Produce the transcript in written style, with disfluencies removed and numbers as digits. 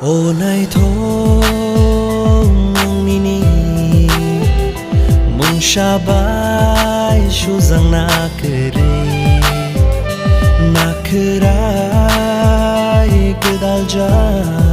Ô này thôi nini mong shabai shu zang na krai kedal ja